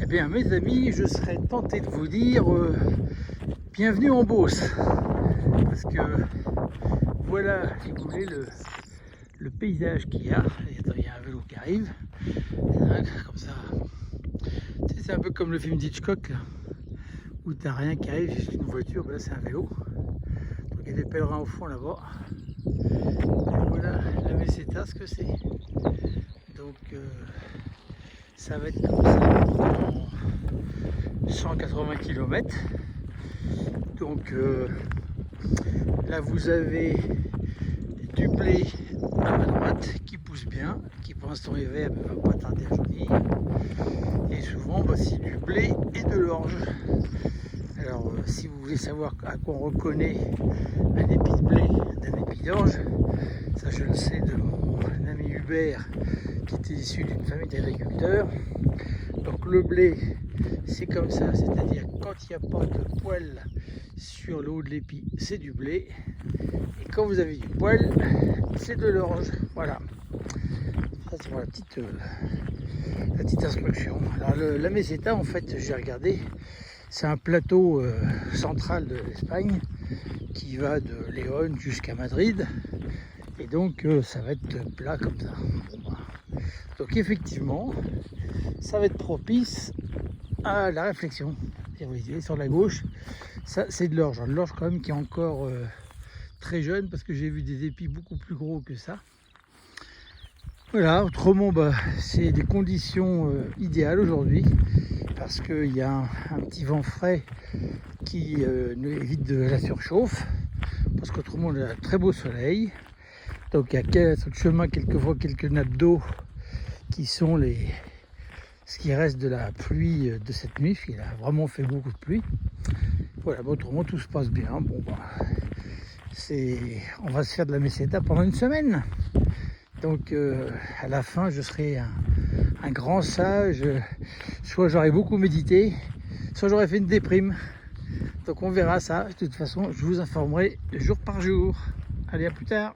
Eh bien mes amis, je serais tenté de vous dire bienvenue en Beauce, parce que voilà, si vous voulez, le paysage qu'il y a. Et attends, il y a un vélo qui arrive, comme ça. Tu sais, c'est un peu comme le film d'Hitchcock, là, où t'as rien qui arrive, juste une voiture, ben là c'est un vélo. Donc il y a des pèlerins au fond là-bas. Et voilà la Meseta, ce que c'est. Donc ça va être comme ça pendant 180 km. Donc là vous avez du blé à ma droite qui pousse bien, qui pour l'instant est vert mais va pas tarder à jaunir. Et souvent c'est du blé et de l'orge. Alors si vous voulez savoir à quoi on reconnaît un épi de blé d'un épi d'orge, ça je le sais de mon ami Hubert qui était issu d'une famille d'agriculteurs. Donc le blé c'est comme ça, c'est-à-dire quand il n'y a pas de poil sur le haut de l'épi, c'est du blé, et quand vous avez du poil, c'est de l'orge. Voilà, ça c'est pour la petite instruction. Alors la Meseta, en fait, j'ai regardé, c'est un plateau central de l'Espagne qui va de Léon jusqu'à Madrid, et donc ça va être plat comme ça. Bon, bah. Donc effectivement, ça va être propice à la réflexion. Et vous voyez sur la gauche, ça c'est de l'orge. L'orge quand même qui est encore très jeune, parce que j'ai vu des épis beaucoup plus gros que ça. Voilà, autrement bah, c'est des conditions idéales aujourd'hui, parce qu'il y a un petit vent frais qui nous évite de la surchauffe, parce qu'autrement on a un très beau soleil. Donc il y a sur le chemin quelquefois quelques nappes d'eau qui sont ce qui reste de la pluie de cette nuit. Il a vraiment fait beaucoup de pluie. Voilà, bon, autrement tout se passe bien. Bon, bah, on va se faire de la Meseta pendant une semaine. Donc à la fin, je serai un grand sage. Soit j'aurai beaucoup médité, soit j'aurai fait une déprime. Donc on verra ça. De toute façon, je vous informerai jour par jour. Allez, à plus tard.